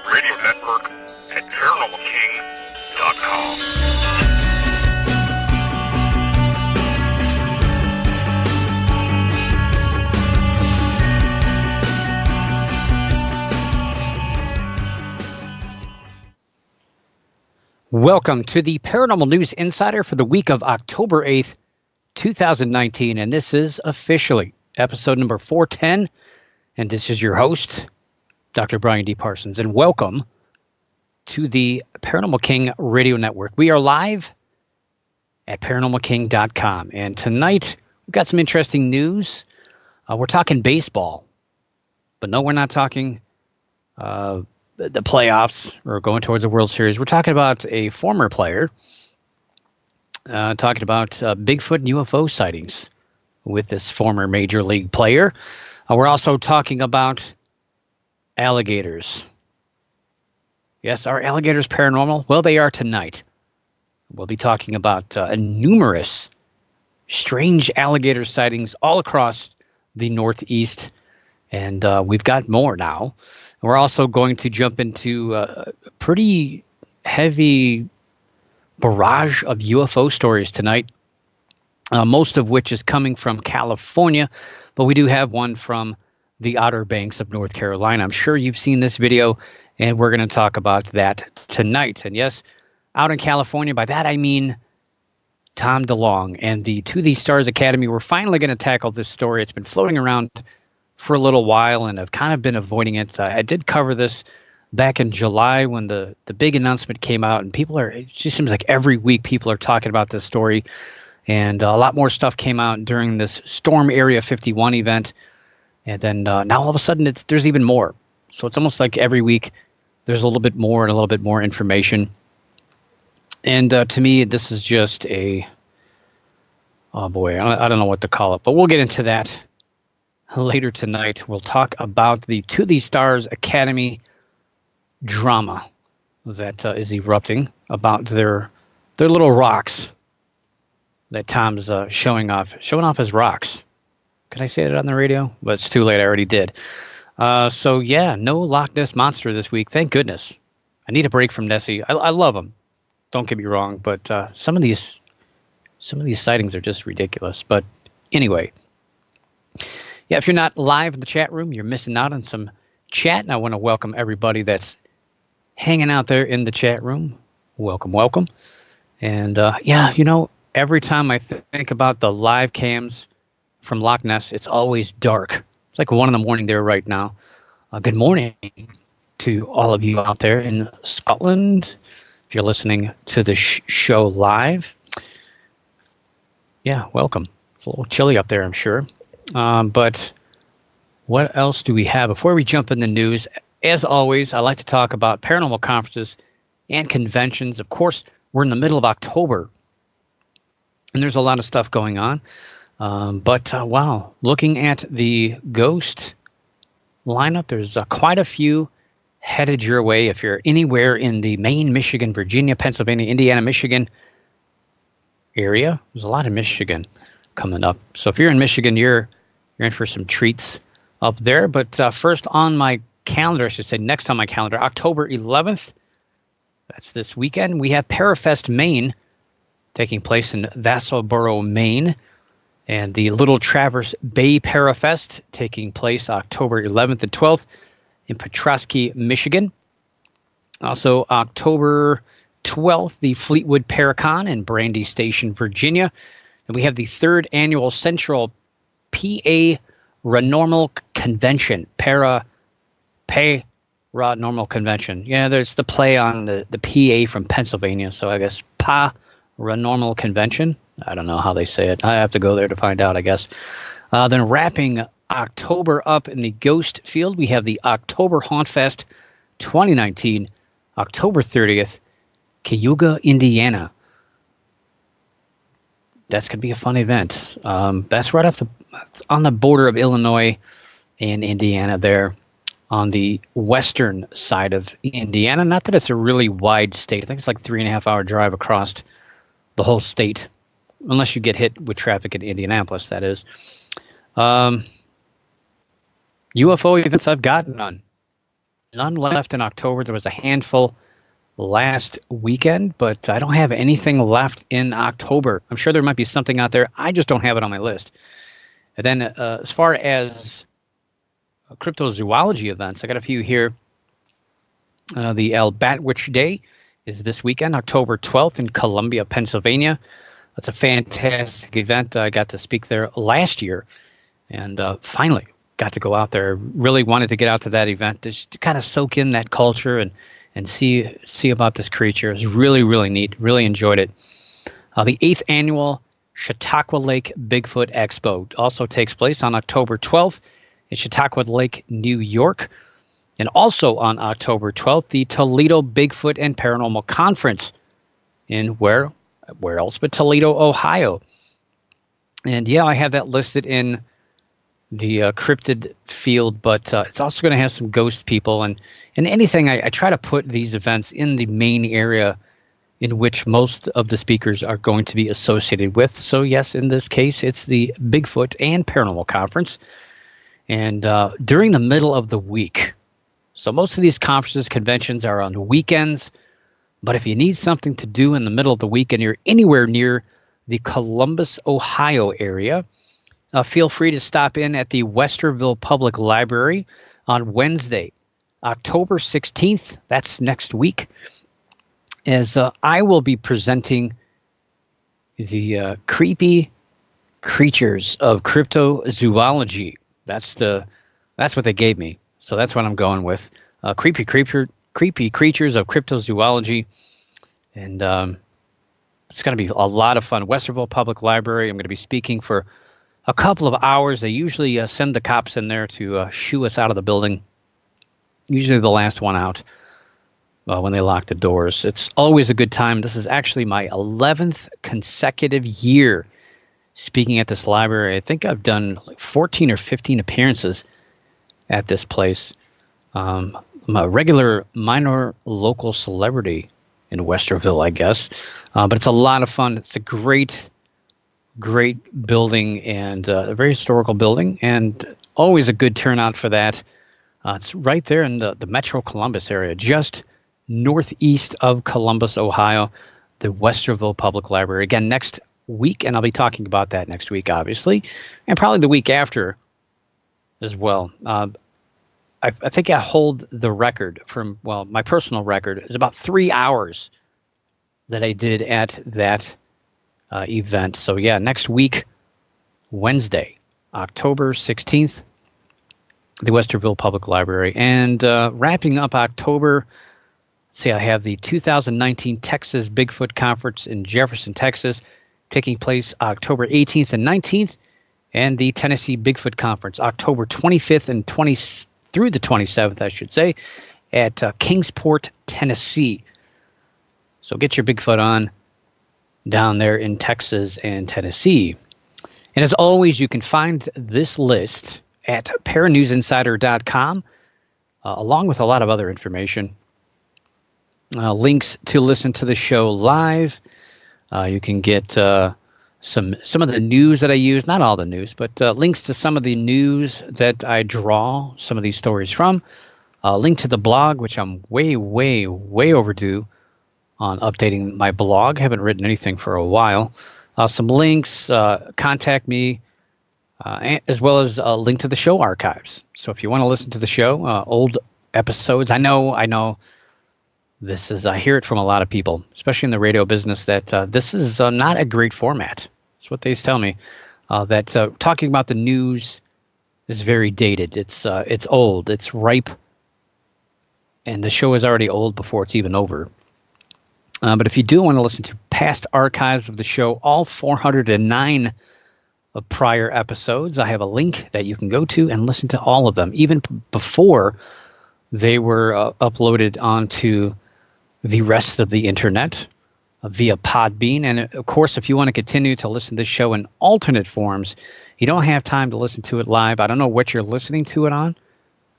radio network at paranormalking.com. Welcome to the Paranormal News Insider for the week of October 8th, 2019, and this is officially episode number 410, and this is your host, Dr. Brian D. Parsons, and welcome to the Paranormal King Radio Network. We are live at paranormalking.com, and tonight we've got some interesting news. We're talking baseball, but no, we're not talking the playoffs or going towards the World Series. We're talking about a former player, talking about Bigfoot and UFO sightings with this former major league player. We're also talking about alligators. Yes, are alligators paranormal? Well, they are tonight. We'll be talking about numerous strange alligator sightings all across the Northeast, and we've got more now. We're also going to jump into a pretty heavy barrage of UFO stories tonight, most of which is coming from California, but we do have one from the Outer Banks of North Carolina. I'm sure you've seen this video, and we're going to talk about that tonight. And yes, out in California, by that I mean Tom DeLonge and the To These Stars Academy. We're finally going to tackle this story. It's been floating around for a little while, and I've kind of been avoiding it. I did cover this back in July when the big announcement came out, and it just seems like every week people are talking about this story, and a lot more stuff came out during this Storm Area 51 event, and then now all of a sudden there's even more. So it's almost like every week there's a little bit more and a little bit more information. And to me, this is just oh boy, I don't know what to call it, but we'll get into that later tonight. We'll talk about the To These Stars Academy drama that is erupting about their little rocks that Tom's showing off his rocks. Can I say that on the radio? But it's too late. I already did. So yeah, no Loch Ness Monster this week. Thank goodness. I need a break from Nessie. I love him. Don't get me wrong, but some of these sightings are just ridiculous. But anyway. Yeah, if you're not live in the chat room, you're missing out on some chat, and I want to welcome everybody that's hanging out there in the chat room. Welcome, welcome. And every time I think about the live cams from Loch Ness, it's always dark. It's like 1 a.m. there right now. Good morning to all of you out there in Scotland, if you're listening to the show live. Yeah, welcome. It's a little chilly up there, I'm sure. But what else do we have? Before we jump in the news, as always, I like to talk about paranormal conferences and conventions. Of course, we're in the middle of October, and there's a lot of stuff going on. But wow, looking at the ghost lineup, there's quite a few headed your way. If you're anywhere in the Maine, Michigan, Virginia, Pennsylvania, Indiana, Michigan area, there's a lot in Michigan coming up. So if you're in Michigan, you're in for some treats up there. But first on my calendar, I should say next on my calendar, October 11th, that's this weekend, we have Parafest Maine taking place in Vassalboro, Maine, and the Little Traverse Bay Parafest taking place October 11th and 12th in Petrosky, Michigan. Also October 12th, the Fleetwood Paracon in Brandy Station, Virginia. And we have the 3rd annual Central PA Paranormal Convention. Paranormal Convention. Yeah, there's the play on the PA from Pennsylvania, so I guess Paranormal Convention. I don't know how they say it. I have to go there to find out, I guess. Then wrapping October up in the ghost field, we have the October Haunt Fest 2019, October 30th, Cayuga, Indiana. That's going to be a fun event. That's right on the border of Illinois and Indiana there on the western side of Indiana. Not that it's a really wide state. I think it's like 3.5 hour drive across the whole state, unless you get hit with traffic in Indianapolis, that is. UFO events, I've got none. none left in October. There was a handful last weekend, but I don't have anything left in October. I'm sure there might be something out there. I just don't have it on my list. And then as far as cryptozoology events, I got a few here. The Albatwitch Day is this weekend, October 12th in Columbia, Pennsylvania. That's a fantastic event. I got to speak there last year and finally got to go out there. Really wanted to get out to that event just to kind of soak in that culture and see about this creature. It was really, really neat. Really enjoyed it. The 8th annual Chautauqua Lake Bigfoot Expo also takes place on October 12th in Chautauqua Lake, New York. And also on October 12th, the Toledo Bigfoot and Paranormal Conference in where else but Toledo, Ohio. And yeah, I have that listed in the cryptid field, but it's also going to have some ghost people. And anything, I try to put these events in the main area in which most of the speakers are going to be associated with. So yes, in this case, it's the Bigfoot and Paranormal Conference. And during the middle of the week, so most of these conferences, conventions are on weekends, but if you need something to do in the middle of the week and you're anywhere near the Columbus, Ohio area, feel free to stop in at the Westerville Public Library on Wednesday, October 16th. That's next week, as I will be presenting the creepy creatures of cryptozoology. That's what they gave me, so that's what I'm going with. Creepy creatures of cryptozoology, and it's going to be a lot of fun. Westerville Public Library. I'm going to be speaking for a couple of hours. They usually send the cops in there to shoo us out of the building. Usually the last one out when they lock the doors. It's always a good time. This is actually my 11th consecutive year speaking at this library. I think I've done like 14 or 15 appearances at this place. I'm a regular minor local celebrity in Westerville, I guess. But it's a lot of fun. It's a great building and a very historical building, and always a good turnout for that. It's right there in the Metro Columbus area, just northeast of Columbus, Ohio, the Westerville Public Library. Again, next week, and I'll be talking about that next week, obviously, and probably the week after as well. I think I hold the record from, well, my personal record is about 3 hours that I did at that event. So yeah, next week, Wednesday, October 16th, the Westerville Public Library. And wrapping up October, see, I have the 2019 Texas Bigfoot Conference in Jefferson, Texas, taking place October 18th and 19th, and the Tennessee Bigfoot Conference, October 25th and through the 27th, I should say, at Kingsport, Tennessee. So get your Bigfoot on down there in Texas and Tennessee. And as always, you can find this list at paranewsinsider.com, along with a lot of other information. Links to listen to the show live. You can get some of the news that I use, not all the news, but links to some of the news that I draw some of these stories from. Link to the blog, which I'm way overdue on updating my blog. Haven't written anything for a while. Some links, contact me, as well as a link to the show archives. So if you want to listen to the show, old episodes, I know this is, I hear it from a lot of people, especially in the radio business, that this is not a great format. That's what they tell me. That talking about the news is very dated. It's old. It's ripe, and the show is already old before it's even over. But if you do want to listen to past archives of the show, all 409 of prior episodes, I have a link that you can go to and listen to all of them, even before they were uploaded onto the rest of the internet via Podbean. And of course, if you want to continue to listen to this show in alternate forms, you don't have time to listen to it live. I don't know what you're listening to it on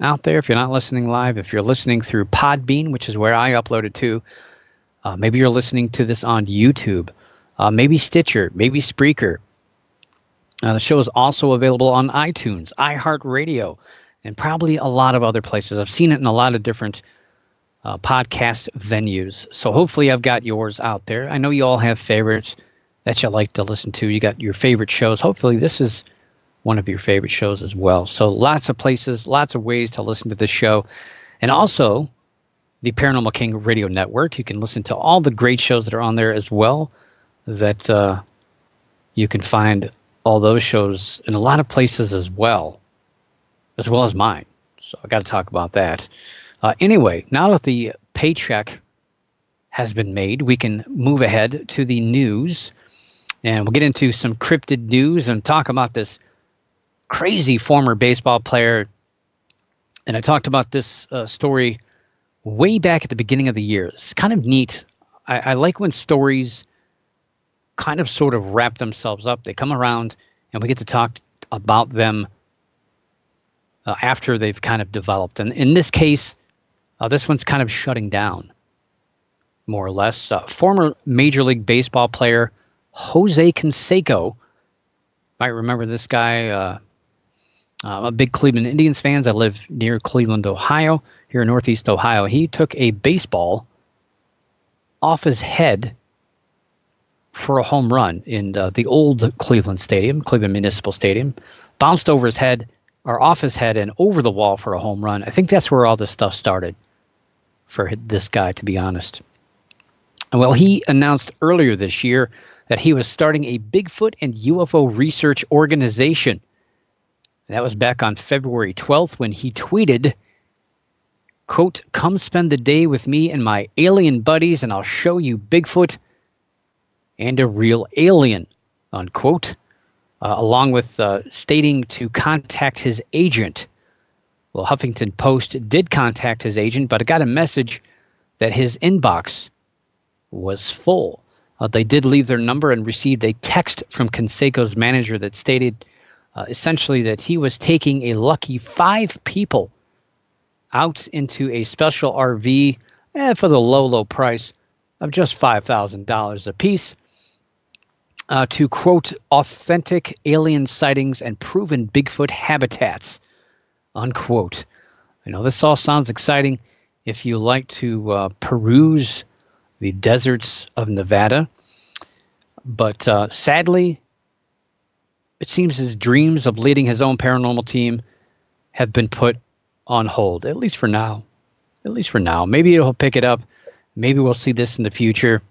out there. If you're not listening live, if you're listening through Podbean, which is where I upload it to, maybe you're listening to this on YouTube, maybe Stitcher, maybe Spreaker. The show is also available on iTunes, iHeartRadio, and probably a lot of other places. I've seen it in a lot of different podcast venues. So hopefully I've got yours out there. I know you all have favorites that you like to listen to. You got your favorite shows. Hopefully this is one of your favorite shows as well. So lots of places, lots of ways to listen to this show. And also the Paranormal King Radio Network. You can listen to all the great shows that are on there as well. That you can find all those shows in a lot of places as well as mine. So I got to talk about that. Anyway, now that the paycheck has been made, we can move ahead to the news, and we'll get into some cryptid news and talk about this crazy former baseball player. And I talked about this story way back at the beginning of the year. It's kind of neat. I like when stories kind of sort of wrap themselves up. They come around and we get to talk about them after they've kind of developed. And in this case, this one's kind of shutting down, more or less. Former Major League Baseball player Jose Canseco. Might remember this guy. I'm a big Cleveland Indians fan. I live near Cleveland, Ohio, here in Northeast Ohio. He took a baseball off his head for a home run in the old Cleveland Stadium, Cleveland Municipal Stadium. Bounced over his head, or off his head and over the wall for a home run. I think that's where all this stuff started for this guy, to be honest. Well, he announced earlier this year that he was starting a Bigfoot and UFO research organization. That was back on February 12th when he tweeted, quote, "Come spend the day with me and my alien buddies and I'll show you Bigfoot and a real alien," unquote, along with stating to contact his agent. Well, Huffington Post did contact his agent, but it got a message that his inbox was full. They did leave their number and received a text from Canseco's manager that stated essentially that he was taking a lucky 5 people out into a special RV for the low, low price of just $5,000 apiece to, quote, authentic alien sightings and proven Bigfoot habitats, unquote. You know, this all sounds exciting if you like to peruse the deserts of Nevada. But sadly, it seems his dreams of leading his own paranormal team have been put on hold, at least for now. At least for now. Maybe he'll pick it up. Maybe we'll see this in the future.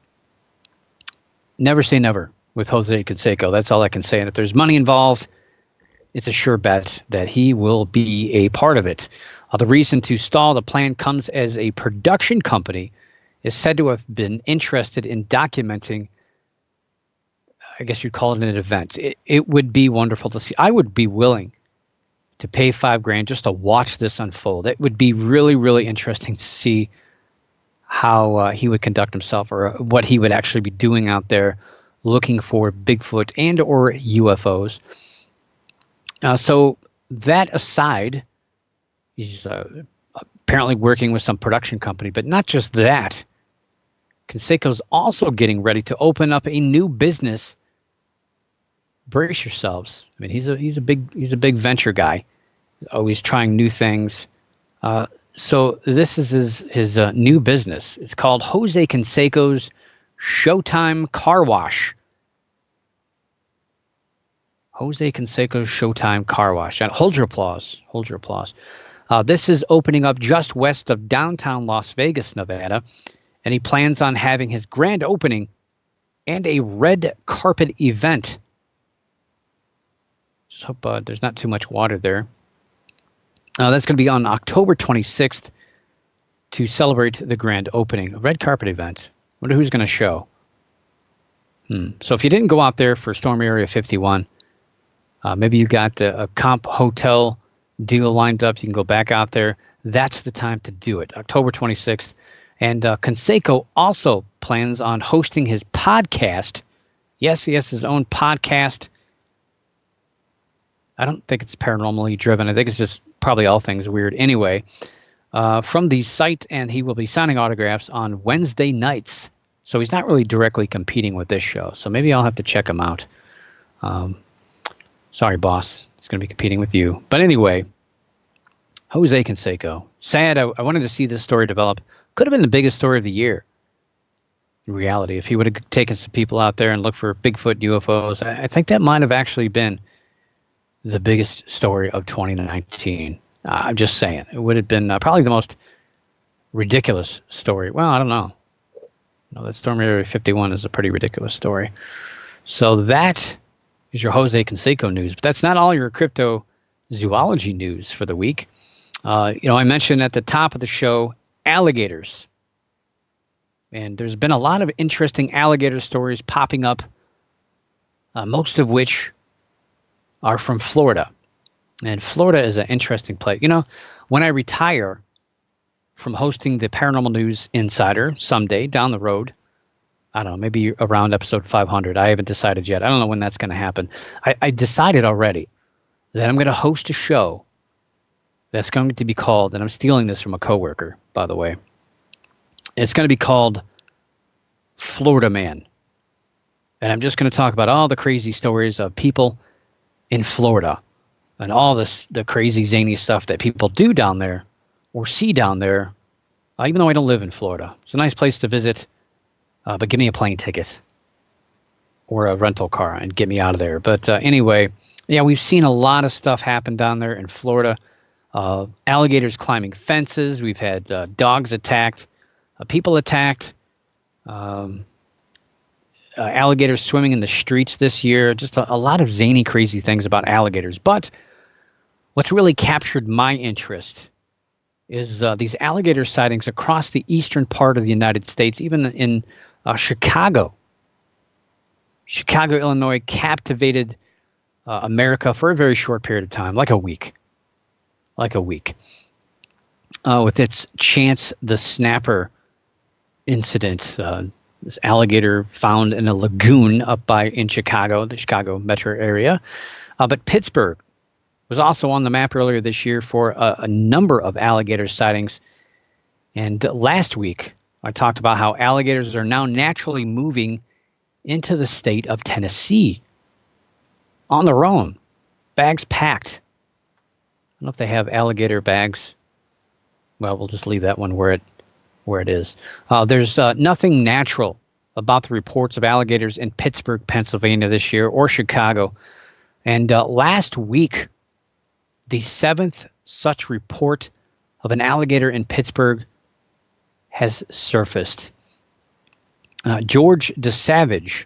Never say never with Jose Canseco. That's all I can say. And if there's money involved, it's a sure bet that he will be a part of it. The reason to stall the plan comes as a production company is said to have been interested in documenting, I guess you'd call it an event. It would be wonderful to see. I would be willing to pay $5,000 just to watch this unfold. It would be really, really interesting to see how he would conduct himself, or what he would actually be doing out there looking for Bigfoot and or UFOs. So that aside, he's apparently working with some production company, but not just that. Canseco's also getting ready to open up a new business. Brace yourselves. I mean, he's a big venture guy, always trying new things. So this is his new business. It's called Jose Canseco's Showtime Car Wash. Jose Canseco's Showtime Car Wash. And hold your applause. Hold your applause. This is opening up just west of downtown Las Vegas, Nevada, and he plans on having his grand opening and a red carpet event. Just hope there's not too much water there. That's going to be on October 26th to celebrate the grand opening. A red carpet event. Wonder who's going to show. So if you didn't go out there for Storm Area 51, maybe you got a comp hotel deal lined up. You can go back out there. That's the time to do it. October 26th. And Canseco also plans on hosting his podcast. Yes, he has his own podcast. I don't think it's paranormally driven. I think it's just probably all things weird. Anyway, from the site, and he will be signing autographs on Wednesday nights. So he's not really directly competing with this show. So maybe I'll have to check him out. Sorry, boss. He's going to be competing with you. But anyway, Jose Canseco. Sad. I wanted to see this story develop. Could have been the biggest story of the year. In reality, if he would have taken some people out there and looked for Bigfoot UFOs, I think that might have actually been the biggest story of 2019. I'm just saying. It would have been probably the most ridiculous story. Well, I don't know. No, that Storm Area 51 is a pretty ridiculous story. So that is your Jose Canseco news. But that's not all your cryptozoology news for the week. I mentioned at the top of the show, alligators. And there's been a lot of interesting alligator stories popping up, most of which are from Florida. And Florida is an interesting place. When I retire from hosting the Paranormal News Insider someday down the road, I don't know, maybe around episode 500. I haven't decided yet. I don't know when that's going to happen. I decided already that I'm going to host a show that's going to be called, and I'm stealing this from a coworker, by the way. It's going to be called Florida Man. And I'm just going to talk about all the crazy stories of people in Florida and all the crazy zany stuff that people do down there or see down there, even though I don't live in Florida. It's a nice place to visit, but give me a plane ticket or a rental car and get me out of there. But anyway, yeah, we've seen a lot of stuff happen down there in Florida. Alligators climbing fences. We've had dogs attacked, people attacked, alligators swimming in the streets this year. Just a lot of zany, crazy things about alligators. But what's really captured my interest is these alligator sightings across the eastern part of the United States, even in Chicago. Chicago, Illinois captivated America for a very short period of time, like a week. With its Chance the Snapper incident. This alligator found in a lagoon up in Chicago, the Chicago metro area. But Pittsburgh was also on the map earlier this year for a number of alligator sightings. And last week, I talked about how alligators are now naturally moving into the state of Tennessee on their own, bags packed. I don't know if they have alligator bags. Well, we'll just leave that one where it is. There's nothing natural about the reports of alligators in Pittsburgh, Pennsylvania this year, or Chicago. And last week, the 7th such report of an alligator in Pittsburgh has surfaced. George DeSavage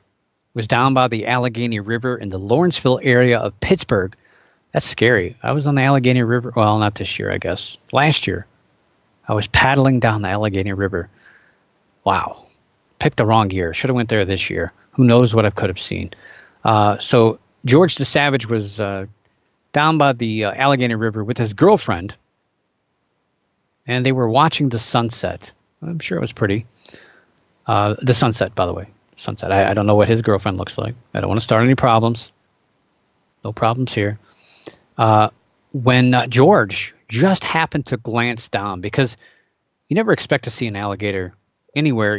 was down by the Allegheny River in the Lawrenceville area of Pittsburgh. That's scary. I was on the Allegheny River. Well, not this year, I guess. Last year, I was paddling down the Allegheny River. Wow. Picked the wrong year. Should have went there this year. Who knows what I could have seen. So George DeSavage was down by the Allegheny River with his girlfriend, and they were watching the sunset. I'm sure it was pretty. The sunset, by the way. Sunset. I don't know what his girlfriend looks like. I don't want to start any problems. No problems here. When George just happened to glance down, because you never expect to see an alligator anywhere,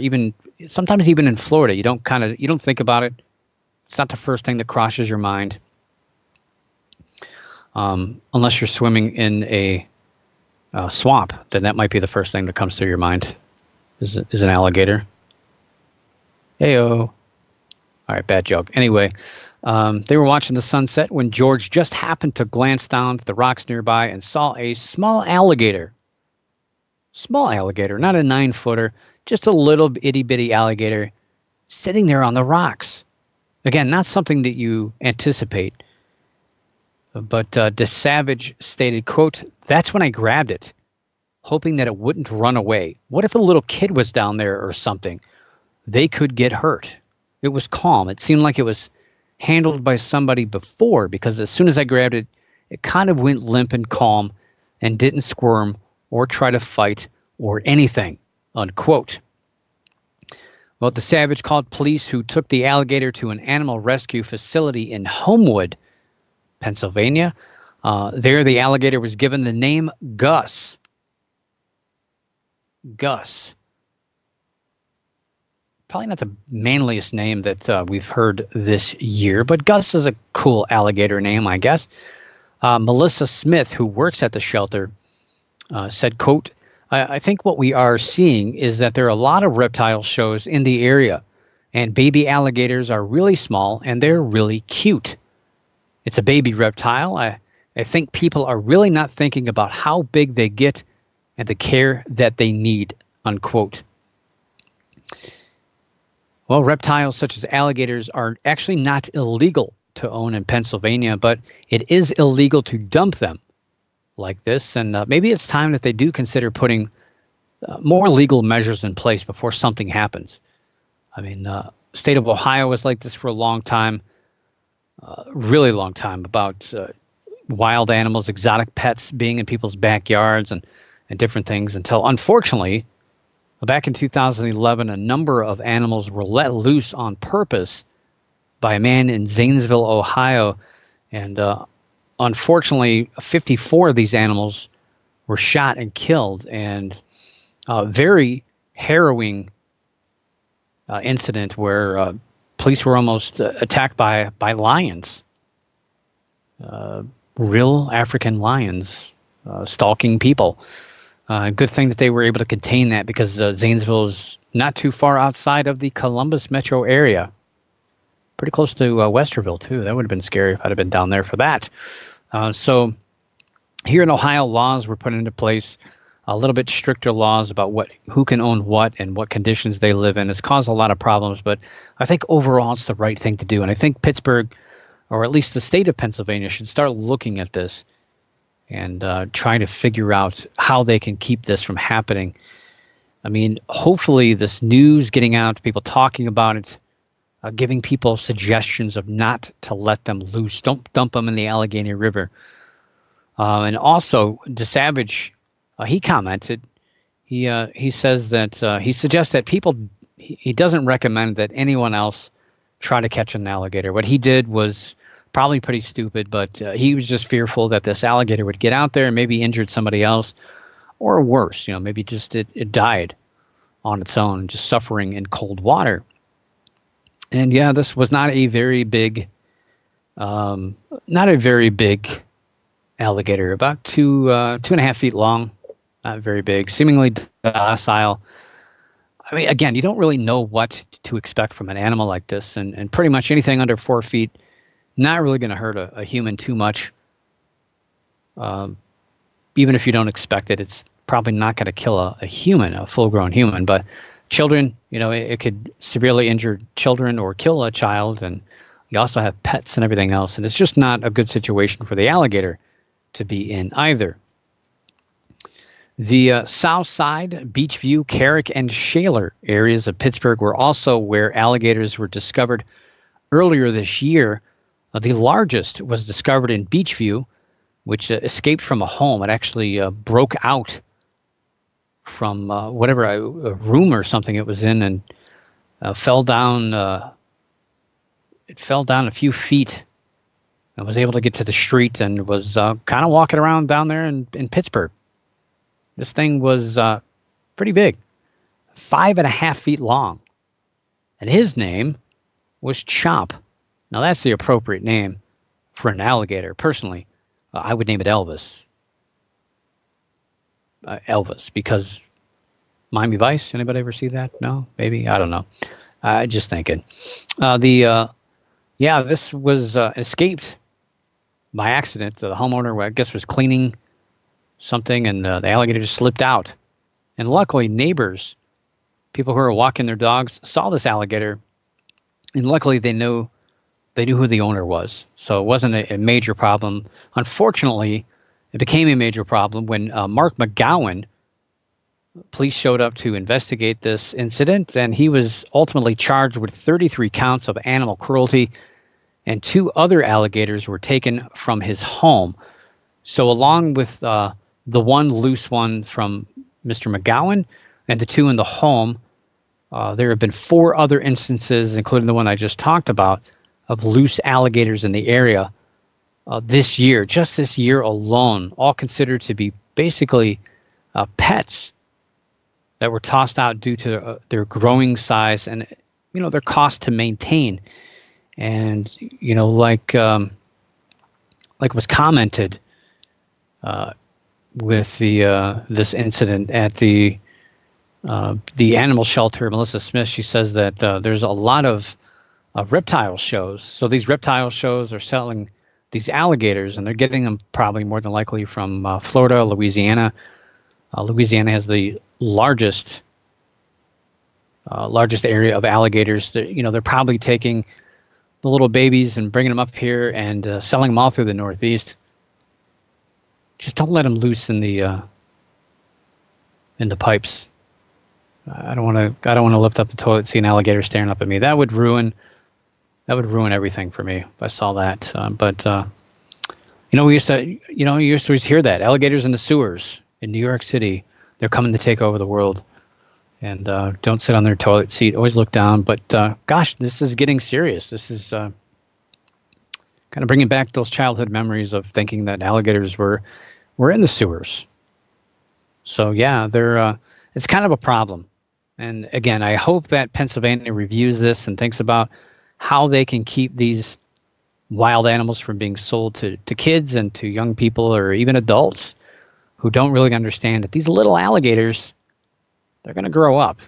sometimes even in Florida, you don't think about it. It's not the first thing that crosses your mind, unless you're swimming in a swamp. Then that might be the first thing that comes through your mind is an alligator. Heyo. All right, bad joke. Anyway, they were watching the sunset when George just happened to glance down at the rocks nearby and saw a small alligator. Small alligator, not a 9-footer, just a little itty-bitty alligator sitting there on the rocks. Again, not something that you anticipate. But DeSavage stated, quote, "That's when I grabbed it, hoping that it wouldn't run away. What if a little kid was down there or something? They could get hurt." It was calm. It seemed like it was handled by somebody before, because as soon as I grabbed it, it kind of went limp and calm and didn't squirm or try to fight or anything, unquote. Well, DeSavage called police, who took the alligator to an animal rescue facility in Homewood, Pennsylvania. There, the alligator was given the name Gus. Gus. Probably not the manliest name that we've heard this year, but Gus is a cool alligator name, I guess. Melissa Smith, who works at the shelter, said, quote, I think what we are seeing is that there are a lot of reptile shows in the area, and baby alligators are really small and they're really cute. It's a baby reptile. I think people are really not thinking about how big they get and the care that they need, unquote. Well, reptiles such as alligators are actually not illegal to own in Pennsylvania, but it is illegal to dump them like this. And maybe it's time that they do consider putting more legal measures in place before something happens. I mean, state of Ohio was like this for a long time, really long time, about wild animals, exotic pets being in people's backyards and different things until, unfortunately, back in 2011, a number of animals were let loose on purpose by a man in Zanesville, Ohio. And unfortunately, 54 of these animals were shot and killed. And a very harrowing incident where police were almost attacked by lions, real African lions stalking people. Good thing that they were able to contain that because Zanesville is not too far outside of the Columbus metro area. Pretty close to Westerville, too. That would have been scary if I'd have been down there for that. So here in Ohio, laws were put into place, a little bit stricter laws about who can own what and what conditions they live in. It's caused a lot of problems, but I think overall it's the right thing to do. And I think Pittsburgh, or at least the state of Pennsylvania, should start looking at this and trying to figure out how they can keep this from happening. I mean, hopefully this news getting out, people talking about it, giving people suggestions of not to let them loose. Don't dump them in the Allegheny River. And also, DeSavage, he commented, he says that he suggests that he doesn't recommend that anyone else try to catch an alligator. What he did was probably pretty stupid, but he was just fearful that this alligator would get out there and maybe injured somebody else, or worse, maybe just it died on its own, just suffering in cold water. And yeah, this was not a very big alligator, about 2.5 feet long, not very big, seemingly docile. I mean, again, you don't really know what to expect from an animal like this, and pretty much anything under 4 feet, not really going to hurt a human too much. Even if you don't expect it, it's probably not going to kill a human, a full-grown human. But children, it could severely injure children or kill a child. And you also have pets and everything else. And it's just not a good situation for the alligator to be in either. The South Side, Beachview, Carrick, and Shaler areas of Pittsburgh were also where alligators were discovered earlier this year. The largest was discovered in Beachview, which escaped from a home. It actually broke out from a room or something it was in, and fell down. It fell down a few feet and was able to get to the street and was kind of walking around down there in Pittsburgh. This thing was pretty big, 5.5 feet long, and his name was Chomp. Now, that's the appropriate name for an alligator. Personally, I would name it Elvis. Elvis, because Miami Vice, anybody ever see that? No? Maybe? I don't know. Just thinking. This was escaped by accident. The homeowner, I guess, was cleaning something, and the alligator just slipped out. And luckily, neighbors, people who were walking their dogs, saw this alligator, and luckily they knew who the owner was. So it wasn't a major problem. Unfortunately, it became a major problem when Mark McGowan, police showed up to investigate this incident, and he was ultimately charged with 33 counts of animal cruelty, and 2 other alligators were taken from his home. So along with the one loose one from Mr. McGowan and the 2 in the home, there have been 4 other instances, including the one I just talked about, of loose alligators in the area this year, just this year alone, all considered to be basically pets that were tossed out due to their growing size and, their cost to maintain. And, like was commented, with the this incident at the animal shelter. Melissa Smith, she says that there's a lot of reptile shows. So these reptile shows are selling these alligators, and they're getting them probably more than likely from Florida, Louisiana. Louisiana has the largest area of alligators. They're probably taking the little babies and bringing them up here and selling them all through the Northeast. Just don't let them loose in the pipes. I don't want to lift up the toilet, see an alligator staring up at me. That would ruin everything for me if I saw that. We used to always hear that alligators in the sewers in New York City, they're coming to take over the world. And don't sit on their toilet seat. Always look down. But gosh, this is getting serious. This is kind of bringing back those childhood memories of thinking that alligators were in the sewers. So yeah, it's kind of a problem. And again, I hope that Pennsylvania reviews this and thinks about how they can keep these wild animals from being sold to kids and to young people or even adults who don't really understand that these little alligators, they're going to grow up.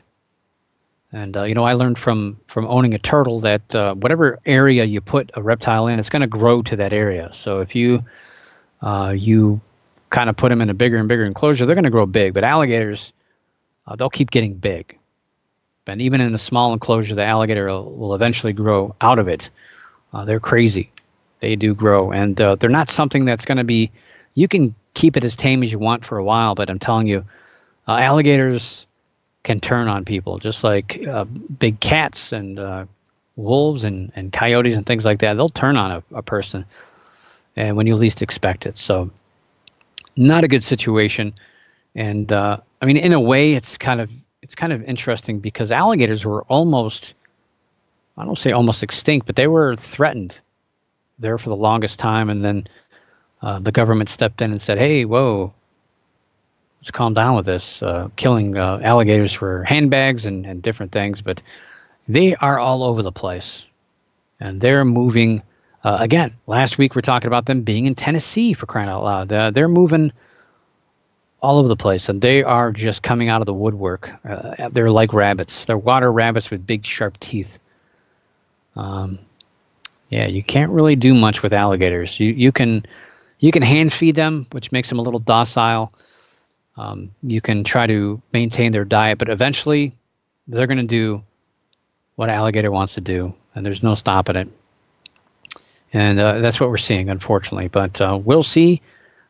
And, I learned from owning a turtle that whatever area you put a reptile in, it's going to grow to that area. So if you kind of put them in a bigger and bigger enclosure, they're going to grow big. But alligators, they'll keep getting big. And even in a small enclosure, the alligator will eventually grow out of it. They're crazy. They do grow. And they're not something that's going to be, you can keep it as tame as you want for a while, but I'm telling you, alligators can turn on people, just like big cats and wolves and coyotes and things like that. They'll turn on a person, and when you least expect it. So, not a good situation. And in a way, it's kind of interesting because alligators were almost, I don't say almost extinct, but they were threatened there for the longest time. And then the government stepped in and said, "Hey, whoa, let's calm down with this, killing alligators for handbags and different things." But they are all over the place. And they're moving. Again, last week we're talking about them being in Tennessee, for crying out loud. They're moving all over the place, and they are just coming out of the woodwork. They're like rabbits. They're water rabbits with big, sharp teeth. You can't really do much with alligators. You can hand feed them, which makes them a little docile. You can try to maintain their diet, but eventually they're going to do what an alligator wants to do, and there's no stopping it. And that's what we're seeing, unfortunately. But we'll see.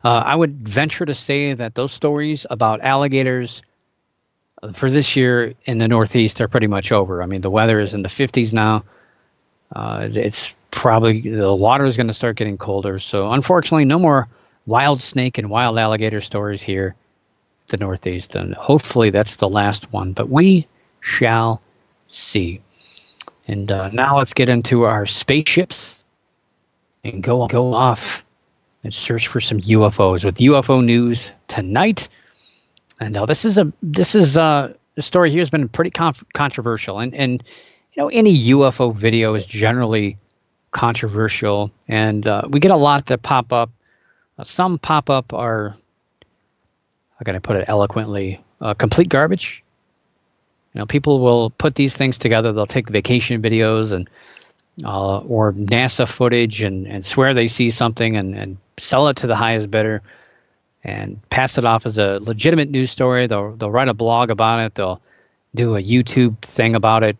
I would venture to say that those stories about alligators for this year in the Northeast are pretty much over. I mean, the weather is in the 50s now. It's probably, the water is going to start getting colder. So unfortunately, no more wild snake and wild alligator stories here in the Northeast. And hopefully that's the last one. But we shall see. And now let's get into our spaceships and go off and search for some UFOs with UFO news tonight. And the story here has been pretty controversial, and any UFO video is generally controversial, and we get a lot that pop up. Some pop up are, how can I put it eloquently, complete garbage. People will put these things together. They'll take vacation videos and or NASA footage and swear they see something and sell it to the highest bidder and pass it off as a legitimate news story. They'll write a blog about it. They'll do a YouTube thing about it.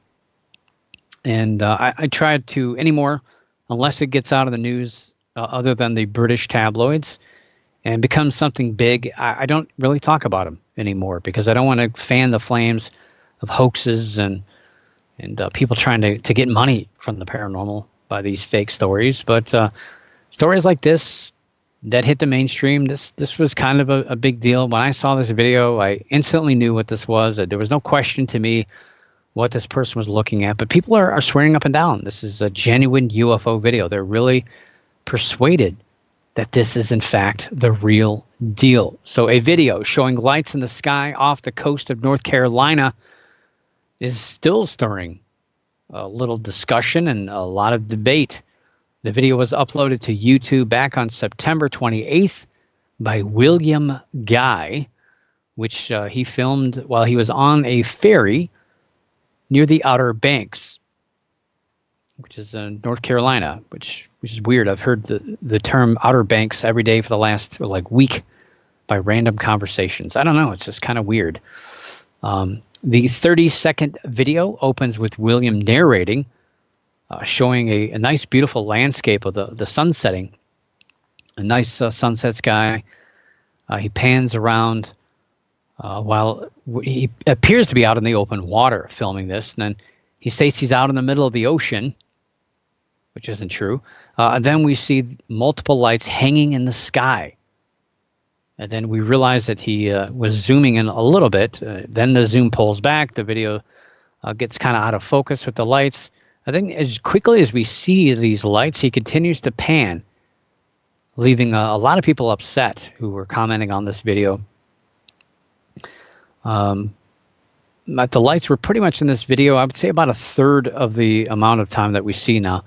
And I tried to anymore, unless it gets out of the news other than the British tabloids and becomes something big, I don't really talk about them anymore because I don't want to fan the flames of hoaxes and people trying to get money from the paranormal by these fake stories. But stories like this that hit the mainstream, this was kind of a big deal. When I saw this video, I instantly knew what this was. There was no question to me what this person was looking at. But people are swearing up and down this is a genuine UFO video. They're really persuaded that this is, in fact, the real deal. So a video showing lights in the sky off the coast of North Carolina is still stirring a little discussion and a lot of debate. The video was uploaded to YouTube back on September 28th by William Guy, which he filmed while he was on a ferry near the Outer Banks, which is in North Carolina, which is weird. I've heard the term Outer Banks every day for the last week by random conversations. I don't know. It's just kind of weird. The 30-second video opens with William narrating, showing a nice, beautiful landscape of the sun setting. A nice sunset sky. He pans around while he appears to be out in the open water filming this. And then he states he's out in the middle of the ocean, which isn't true. And then we see multiple lights hanging in the sky. And then we realize that he was zooming in a little bit. Then the zoom pulls back. The video gets kind of out of focus with the lights. I think as quickly as we see these lights, he continues to pan, leaving a lot of people upset who were commenting on this video. But the lights were pretty much in this video, I would say about a third of the amount of time that we see now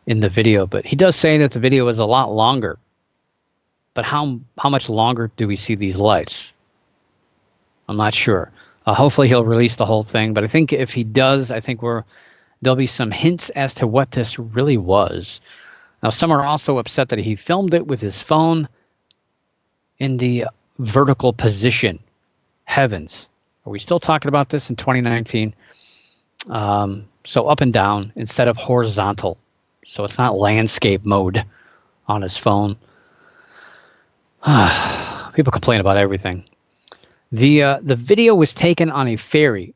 in the video. But he does say that the video is a lot longer. But how much longer do we see these lights? I'm not sure. Hopefully he'll release the whole thing. But I think if he does, I think there'll be some hints as to what this really was. Now, some are also upset that he filmed it with his phone in the vertical position. Heavens. Are we still talking about this in 2019? So up and down instead of horizontal. So it's not landscape mode on his phone. People complain about everything. The video was taken on a ferry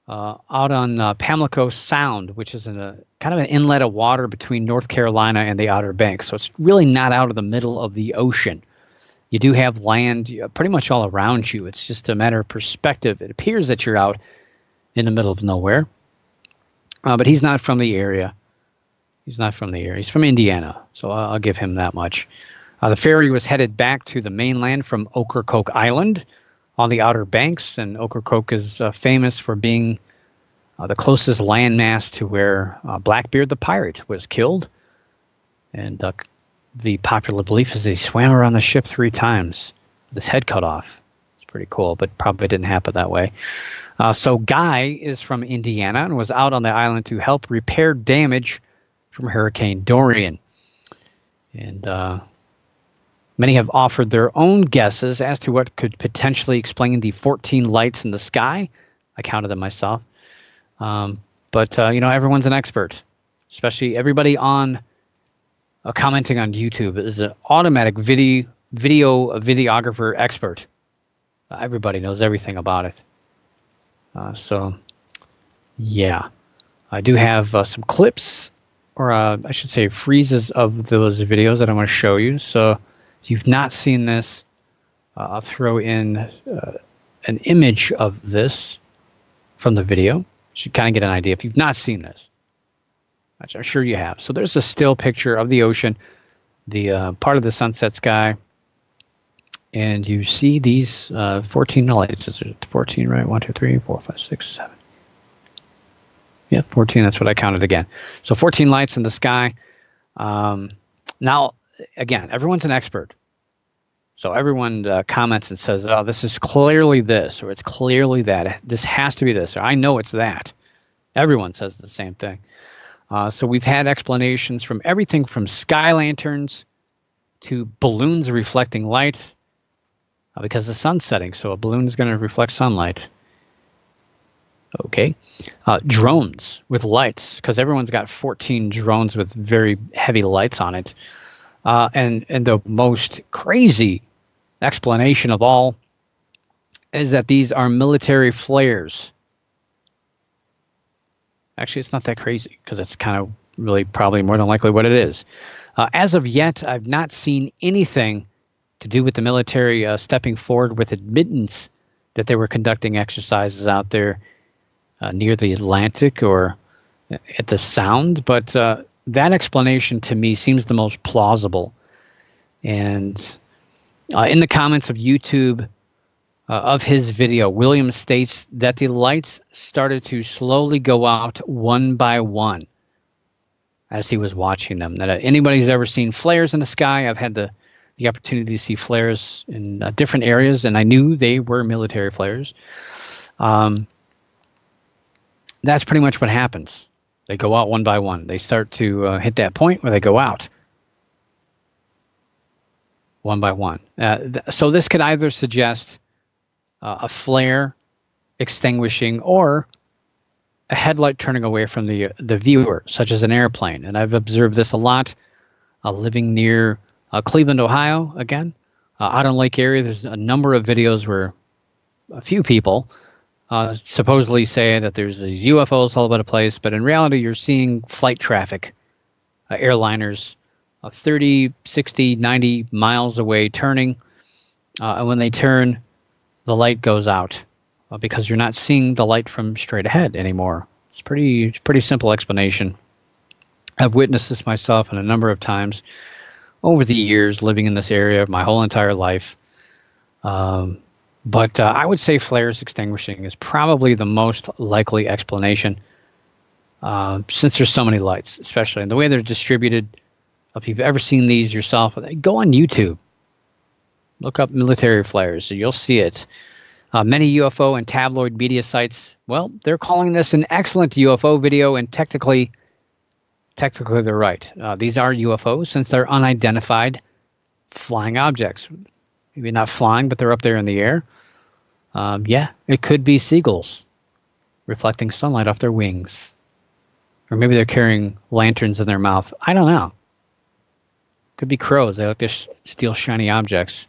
out on Pamlico Sound, which is in a kind of an inlet of water between North Carolina and the Outer Banks. So it's really not out of the middle of the ocean. You do have land pretty much all around you. It's just a matter of perspective. It appears that you're out in the middle of nowhere. But he's not from the area. He's not from the area. He's from Indiana. So I'll give him that much. The ferry was headed back to the mainland from Ocracoke Island on the Outer Banks. And Ocracoke is famous for being the closest landmass to where Blackbeard the pirate was killed. And the popular belief is that he swam around the ship 3 times with his head cut off. It's pretty cool, but probably didn't happen that way. So Guy is from Indiana and was out on the island to help repair damage from Hurricane Dorian. And many have offered their own guesses as to what could potentially explain the 14 lights in the sky. I counted them myself. But everyone's an expert, especially everybody on commenting on YouTube is an automatic videographer expert. Everybody knows everything about it. So, yeah. I do have some clips, or I should say freezes of those videos that I want to show you. So if you've not seen this, I'll throw in an image of this from the video. You should kind of get an idea if you've not seen this. I'm sure you have. So there's a still picture of the ocean, the part of the sunset sky, and you see these 14 lights. Is it 14, right? 1, 2, 3, 4, 5, 6, 7. Yeah, 14. That's what I counted again. So 14 lights in the sky. Now, again, everyone's an expert. So everyone comments and says, oh, this is clearly this, or it's clearly that. This has to be this, or I know it's that. Everyone says the same thing. So we've had explanations from everything from sky lanterns to balloons reflecting light because the sun's setting. So a balloon is going to reflect sunlight. Okay. Drones with lights, because everyone's got 14 drones with very heavy lights on it. And the most crazy explanation of all is that these are military flares. Actually, it's not that crazy because it's kind of really probably more than likely what it is. As of yet, I've not seen anything to do with the military stepping forward with admittance that they were conducting exercises out there near the Atlantic or at the Sound. But that explanation to me seems the most plausible. And in the comments of YouTube, of his video, William states that the lights started to slowly go out one by one as he was watching them. That anybody's ever seen flares in the sky, I've had the the opportunity to see flares in different areas, and I knew they were military flares. That's pretty much what happens. They go out one by one. They start to hit that point where they go out one by one. So this could either suggest a flare extinguishing or a headlight turning away from the viewer, such as an airplane. And I've observed this a lot living near Cleveland, Ohio, again. Out on Lake Erie, there's a number of videos where a few people supposedly say that there's these UFOs all over the place, but in reality, you're seeing flight traffic, airliners 30, 60, 90 miles away turning. And when they turn, the light goes out because you're not seeing the light from straight ahead anymore. It's pretty simple explanation. I've witnessed this myself a number of times over the years living in this area my whole entire life. But I would say flares extinguishing is probably the most likely explanation since there's so many lights, especially in the way they're distributed. If you've ever seen these yourself, go on YouTube. Look up military flares, and you'll see it. Many UFO and tabloid media sites, well, they're calling this an excellent UFO video, and technically they're right. These are UFOs since they're unidentified flying objects. Maybe not flying, but they're up there in the air. Yeah, it could be seagulls reflecting sunlight off their wings. Or maybe they're carrying lanterns in their mouth. I don't know. Could be crows. They like to steal shiny objects.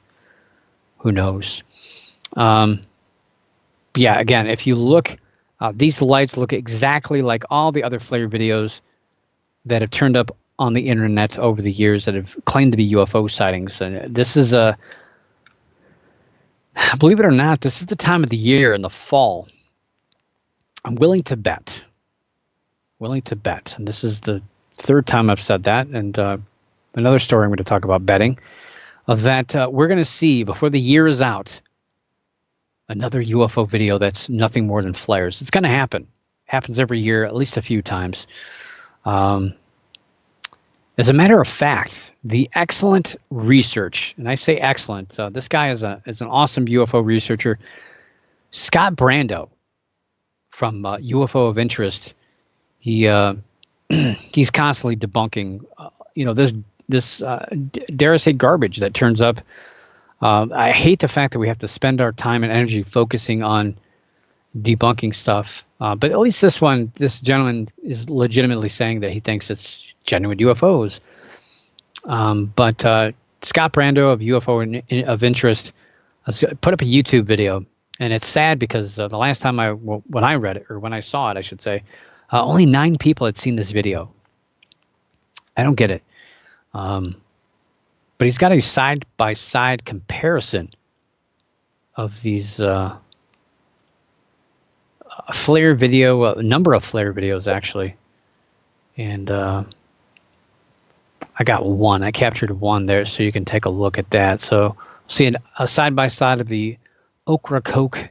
Who knows? Yeah, again, if you look, these lights look exactly like all the other flare videos that have turned up on the internet over the years that have claimed to be UFO sightings. And this is believe it or not, this is the time of the year in the fall. I'm willing to bet, and this is the third time I've said that, and another story I'm going to talk about betting, that we're going to see, before the year is out, another UFO video that's nothing more than flares. It's going to happen. Happens every year, at least a few times. As a matter of fact, the excellent research, and I say excellent, this guy is an awesome UFO researcher, Scott Brando from UFO of Interest. He he's constantly debunking, this dare I say garbage that turns up. I hate the fact that we have to spend our time and energy focusing on debunking stuff. But at least this gentleman is legitimately saying that he thinks it's genuine UFOs. But Scott Brando of UFO of Interest put up a YouTube video, and it's sad because the last time when I read it, or when I saw it, I should say, only 9 people had seen this video. I don't get it. But he's got a side-by-side comparison of these flare video, a number of flare videos actually, and I got one. I captured one there, so you can take a look at that. So see a side-by-side of the Ocracoke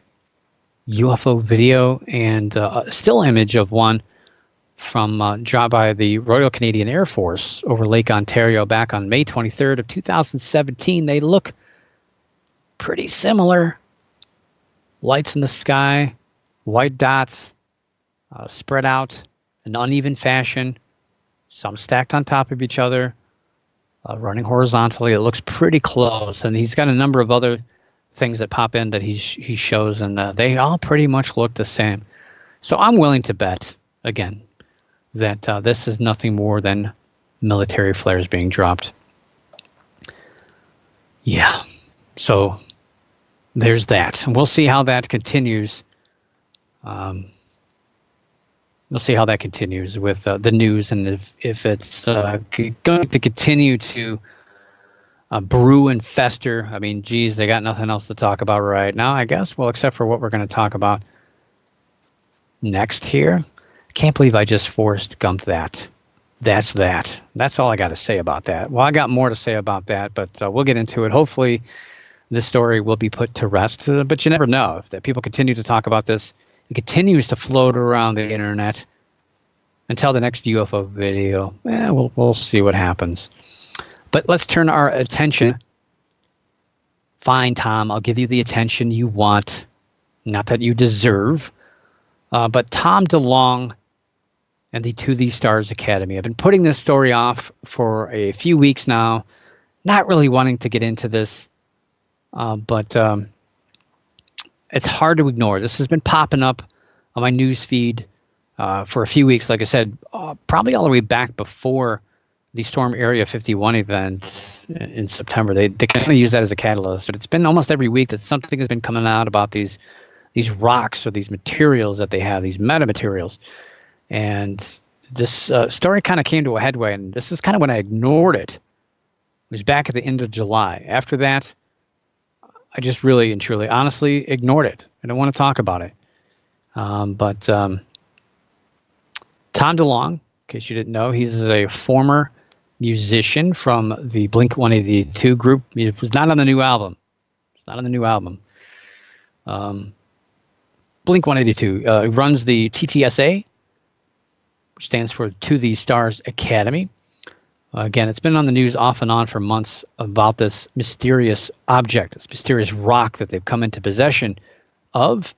UFO video and a still image of one from dropped by the Royal Canadian Air Force over Lake Ontario back on May 23rd of 2017. They look pretty similar. Lights in the sky, white dots spread out in uneven fashion, some stacked on top of each other, running horizontally. It looks pretty close, and he's got a number of other things that pop in that he shows, and they all pretty much look the same. So I'm willing to bet, again, that this is nothing more than military flares being dropped. Yeah, so there's that. And we'll see how that continues. We'll see how that continues with the news, and if it's going to continue to brew and fester. I mean, geez, they got nothing else to talk about right now, I guess. Well, except for what we're going to talk about next here. Can't believe I just Forrest Gumped that. That's that. That's all I got to say about that. Well, I got more to say about that, but we'll get into it. Hopefully, this story will be put to rest. But you never know. If that people continue to talk about this, it continues to float around the internet until the next UFO video. We'll see what happens. But let's turn our attention fine, Tom. I'll give you the attention you want, not that you deserve. But Tom DeLonge and the To These Stars Academy. I've been putting this story off for a few weeks now, not really wanting to get into this, but it's hard to ignore. This has been popping up on my news feed for a few weeks. Like I said, probably all the way back before the Storm Area 51 event in September. They kind of use that as a catalyst. But it's been almost every week that something has been coming out about these rocks or these materials that they have, these metamaterials. And this story kind of came to a headway, and this is kind of when I ignored it. It was back at the end of July. After that, I just really and truly, honestly ignored it. I don't want to talk about it. But Tom DeLonge, in case you didn't know, he's a former musician from the Blink-182 group. He was not on the new album. It's not on the new album. Blink-182 runs the TTSA, which stands for To These Stars Academy. Again, it's been on the news off and on for months about this mysterious object, this mysterious rock that they've come into possession of.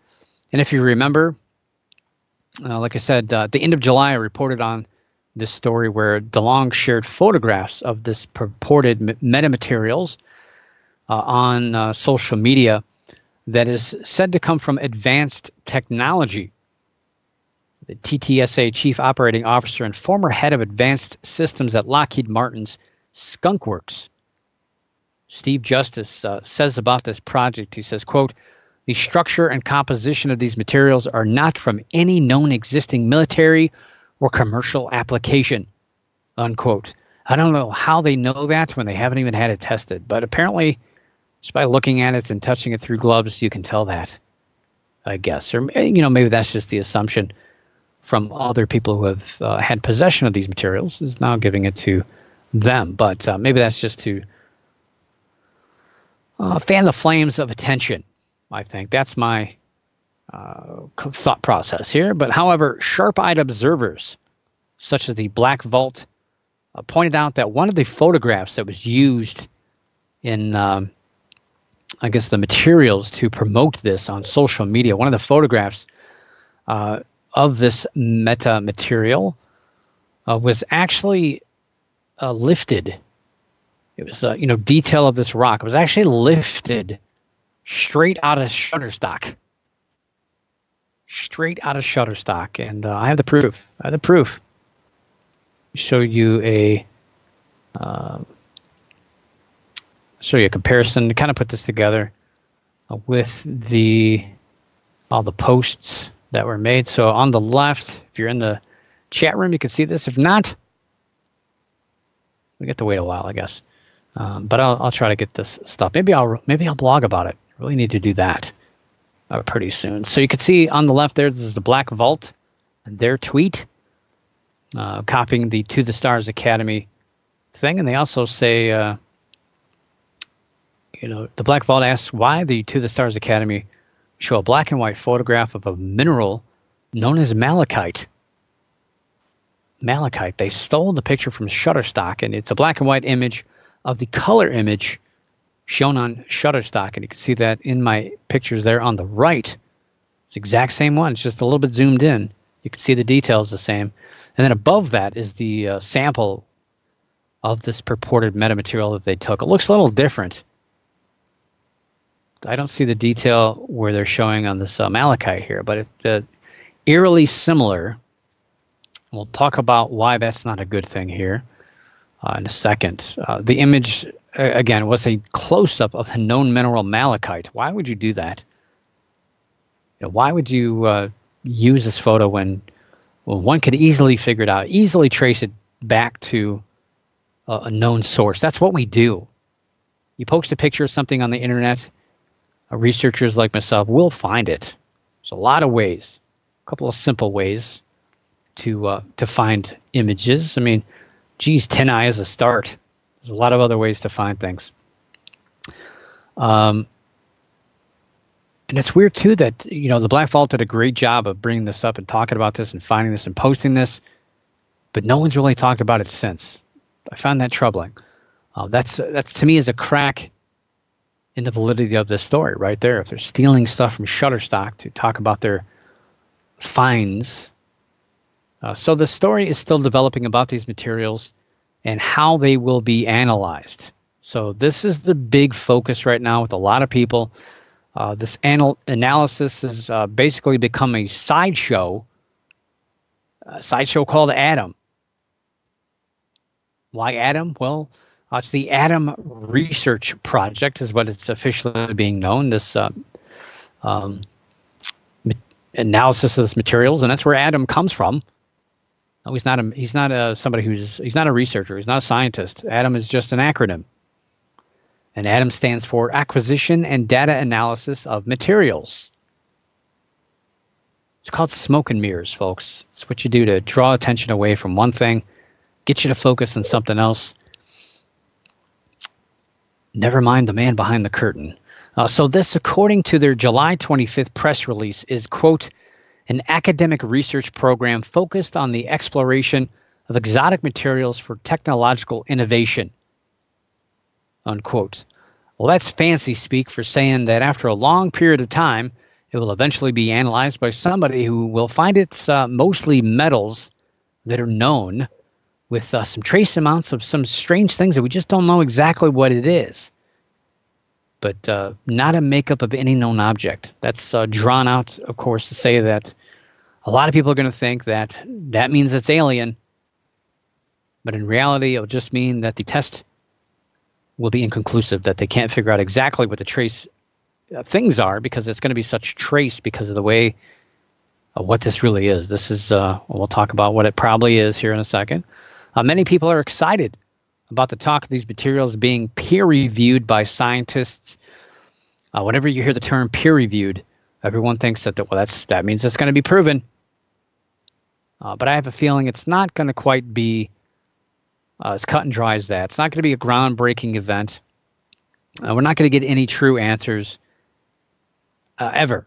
And if you remember, like I said, at the end of July, I reported on this story where DeLonge shared photographs of this purported metamaterials on social media that is said to come from advanced technology. The TTSA Chief Operating Officer and former head of advanced systems at Lockheed Martin's Skunk Works, Steve Justice, says about this project, he says, quote, "The structure and composition of these materials are not from any known existing military or commercial application," unquote. I don't know how they know that when they haven't even had it tested, but apparently just by looking at it and touching it through gloves, you can tell that, I guess. Or, maybe that's just the assumption from other people who have had possession of these materials is now giving it to them. But maybe that's just to fan the flames of attention, I think. That's my thought process here. But however, sharp-eyed observers, such as the Black Vault, pointed out that one of the photographs that was used in, I guess, the materials to promote this on social media, one of the photographs of this meta material was actually lifted. It was, detail of this rock. It was actually lifted straight out of Shutterstock. Straight out of Shutterstock. And I have the proof. Show you a comparison to kind of put this together with all the posts that were made. So on the left, if you're in the chat room, you can see this. If not, we get to wait a while, I guess. But I'll try to get this stuff. Maybe I'll blog about it. I really need to do that pretty soon. So you can see on the left there, this is the Black Vault and their tweet, copying the To the Stars Academy thing. And they also say, the Black Vault asks why the To the Stars Academy show a black and white photograph of a mineral known as malachite. Malachite. They stole the picture from Shutterstock, and it's a black and white image of the color image shown on Shutterstock. And you can see that in my pictures there on the right. It's the exact same one. It's just a little bit zoomed in. You can see the details the same. And then above that is the sample of this purported metamaterial that they took. It looks a little different. I don't see the detail where they're showing on this malachite here, but it's eerily similar. We'll talk about why that's not a good thing here in a second. The image, again, was a close-up of the known mineral malachite. Why would you do that? Why would you use this photo when one could easily figure it out, easily trace it back to a known source? That's what we do. You post a picture of something on the internet, researchers like myself will find it. There's a lot of ways, a couple of simple ways to find images. I mean, geez, 10i is a start. There's a lot of other ways to find things. And it's weird too that the Black Vault did a great job of bringing this up and talking about this and finding this and posting this, but no one's really talked about it since. I found that troubling. That's to me is a crack in the validity of this story right there. If they're stealing stuff from Shutterstock to talk about their finds. So the story is still developing about these materials and how they will be analyzed. So this is the big focus right now with a lot of people. This analysis has basically become a sideshow called Adam. Why Adam? Well, it's the Adam Research Project is what it's officially being known, this analysis of this materials, and that's where Adam comes from. No, he's not a researcher, he's not a scientist. Adam is just an acronym. And Adam stands for Acquisition and Data Analysis of Materials. It's called smoke and mirrors, folks. It's what you do to draw attention away from one thing, get you to focus on something else. Never mind the man behind the curtain. So this, according to their July 25th press release, is, quote, an academic research program focused on the exploration of exotic materials for technological innovation, unquote. Well, that's fancy speak for saying that after a long period of time, it will eventually be analyzed by somebody who will find it's mostly metals that are known with some trace amounts of some strange things that we just don't know exactly what it is. But not a makeup of any known object. That's drawn out, of course, to say that a lot of people are going to think that that means it's alien. But in reality, it'll just mean that the test will be inconclusive, that they can't figure out exactly what the trace things are, because it's going to be such trace because of the way what this really is. This is, we'll talk about what it probably is here in a second. Many people are excited about the talk of these materials being peer-reviewed by scientists. Whenever you hear the term peer-reviewed, everyone thinks that that means it's going to be proven. But I have a feeling it's not going to quite be as cut and dry as that. It's not going to be a groundbreaking event. We're not going to get any true answers ever.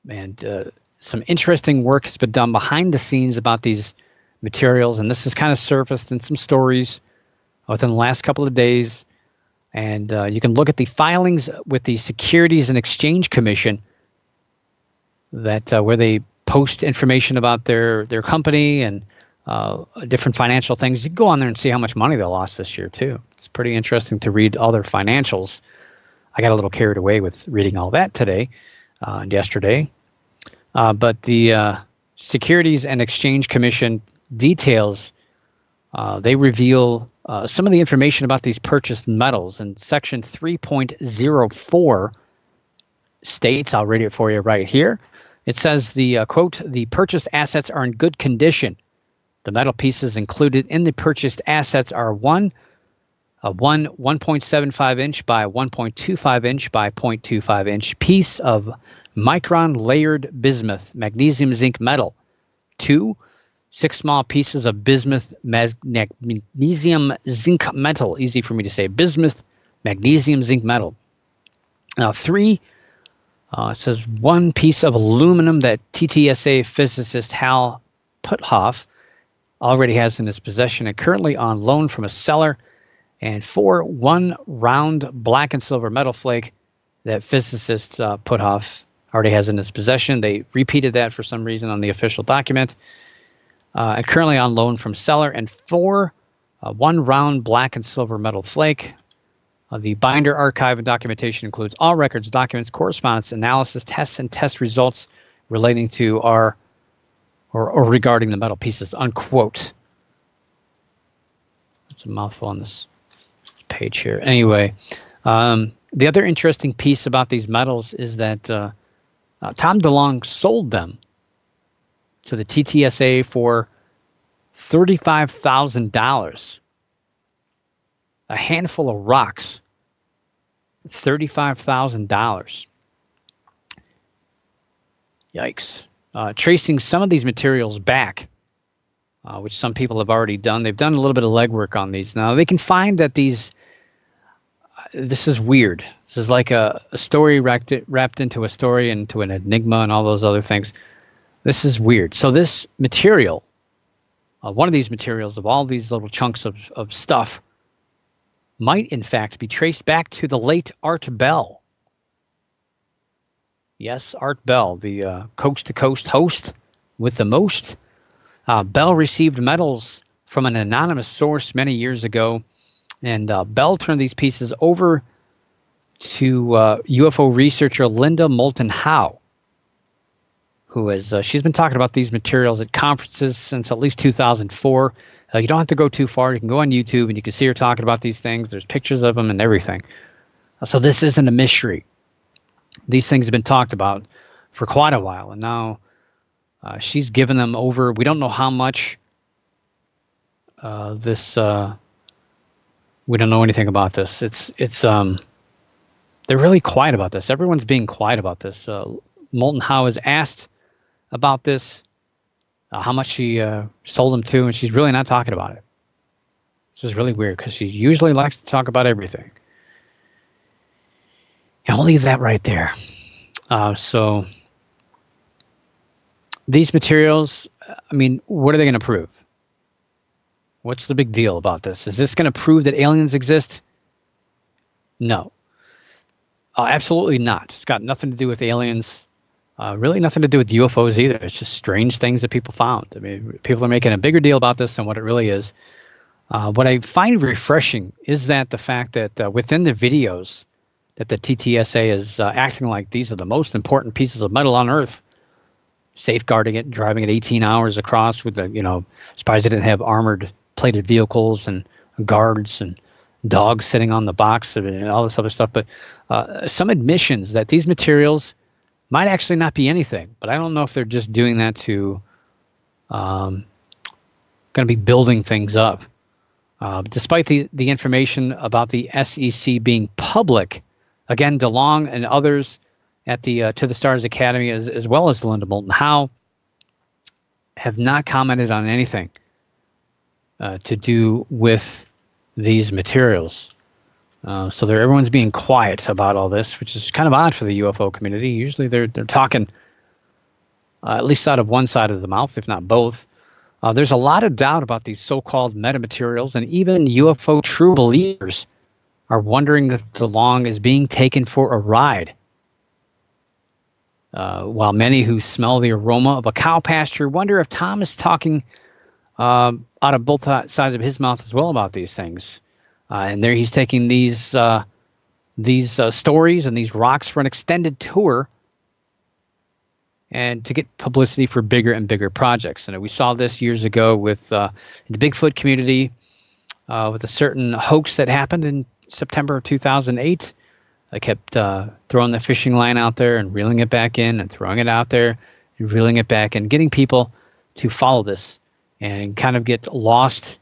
And some interesting work has been done behind the scenes about these materials, and this has kind of surfaced in some stories within the last couple of days. And you can look at the filings with the Securities and Exchange Commission that where they post information about their company and different financial things. You can go on there and see how much money they lost this year too. It's pretty interesting to read all their financials. I got a little carried away with reading all that today and yesterday. But the Securities and Exchange Commission details, they reveal some of the information about these purchased metals. And Section 3.04 states, I'll read it for you right here. It says, the quote, the purchased assets are in good condition. The metal pieces included in the purchased assets are a 1.75 inch by 1.25 inch by 0.25 inch piece of micron layered bismuth magnesium zinc metal, 2 6 small pieces of bismuth magnesium zinc metal, easy for me to say, bismuth magnesium zinc metal. Now 3, it says 1 piece of aluminum that TTSA physicist Hal Puthoff already has in his possession and currently on loan from a seller, and 4 1 round black and silver metal flake that physicist Puthoff already has in his possession. They repeated that for some reason on the official document. And currently on loan from seller, and 4 1 round black and silver metal flake. The binder archive and documentation includes all records, documents, correspondence, analysis, tests, and test results relating to our or regarding the metal pieces, unquote. That's a mouthful on this page here. Anyway, the other interesting piece about these metals is that Tom DeLonge sold them to the TTSA for $35,000. A handful of rocks, $35,000. Yikes. Tracing some of these materials back, which some people have already done. They've done a little bit of legwork on these. Now, they can find that these, this is weird. This is like a story wrapped into a story, into an enigma and all those other things. This is weird. So this material, one of these materials of all these little chunks of stuff, might in fact be traced back to the late Art Bell. Yes, Art Bell, the coast-to-coast host with the most. Bell received medals from an anonymous source many years ago, and Bell turned these pieces over to UFO researcher Linda Moulton Howe, who is she's been talking about these materials at conferences since at least 2004. You don't have to go too far. You can go on YouTube and you can see her talking about these things. There's pictures of them and everything. So this isn't a mystery. These things have been talked about for quite a while, and now she's given them over. We don't know how much we don't know anything about this. They're really quiet about this. Everyone's being quiet about this. Moulton Howe is asked about this, how much she sold them to, and she's really not talking about it. This is really weird because she usually likes to talk about everything. And I'll leave that right there. So these materials, I mean, what are they going to prove? What's the big deal about this? Is this going to prove that aliens exist? No. Absolutely not. It's got nothing to do with aliens. Really nothing to do with UFOs either. It's just strange things that people found. I mean, people are making a bigger deal about this than what it really is. What I find refreshing is that the fact that within the videos that the TTSA is acting like these are the most important pieces of metal on Earth, safeguarding it, driving it 18 hours across with surprised they didn't have armored plated vehicles and guards and dogs sitting on the box and all this other stuff. But some admissions that these materials might actually not be anything, but I don't know if they're just doing that to going to be building things up. Despite the information about the SEC being public, again, DeLong and others at the To the Stars Academy, as well as Linda Moulton Howe, have not commented on anything to do with these materials. So everyone's being quiet about all this, which is kind of odd for the UFO community. Usually they're talking at least out of one side of the mouth, if not both. There's a lot of doubt about these so-called metamaterials, and even UFO true believers are wondering if DeLong is being taken for a ride. While many who smell the aroma of a cow pasture wonder if Tom is talking out of both sides of his mouth as well about these things. And there he's taking these stories and these rocks for an extended tour and to get publicity for bigger and bigger projects. And we saw this years ago with the Bigfoot community with a certain hoax that happened in September of 2008. I kept throwing the fishing line out there and reeling it back in and throwing it out there and reeling it back and getting people to follow this and kind of get lost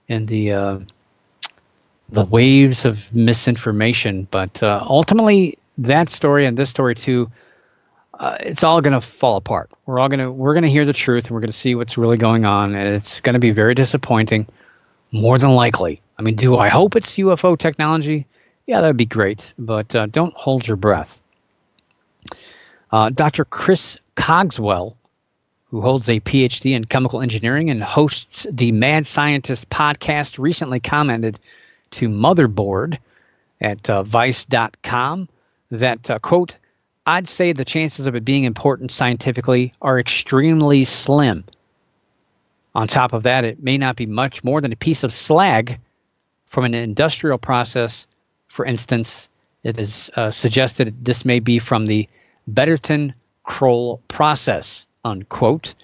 in the waves of misinformation. But ultimately, that story and this story too, it's all going to fall apart. We're going to hear the truth, and we're going to see what's really going on, and it's going to be very disappointing, more than likely. I mean, do I hope it's UFO technology? Yeah, that'd be great, but don't hold your breath. Dr. Chris Cogswell, who holds a PhD in chemical engineering and hosts the Mad Scientist podcast, recently commented to Motherboard at Vice.com that, quote, I'd say the chances of it being important scientifically are extremely slim. On top of that, it may not be much more than a piece of slag from an industrial process. For instance, it is suggested this may be from the Betterton-Kroll process, unquote.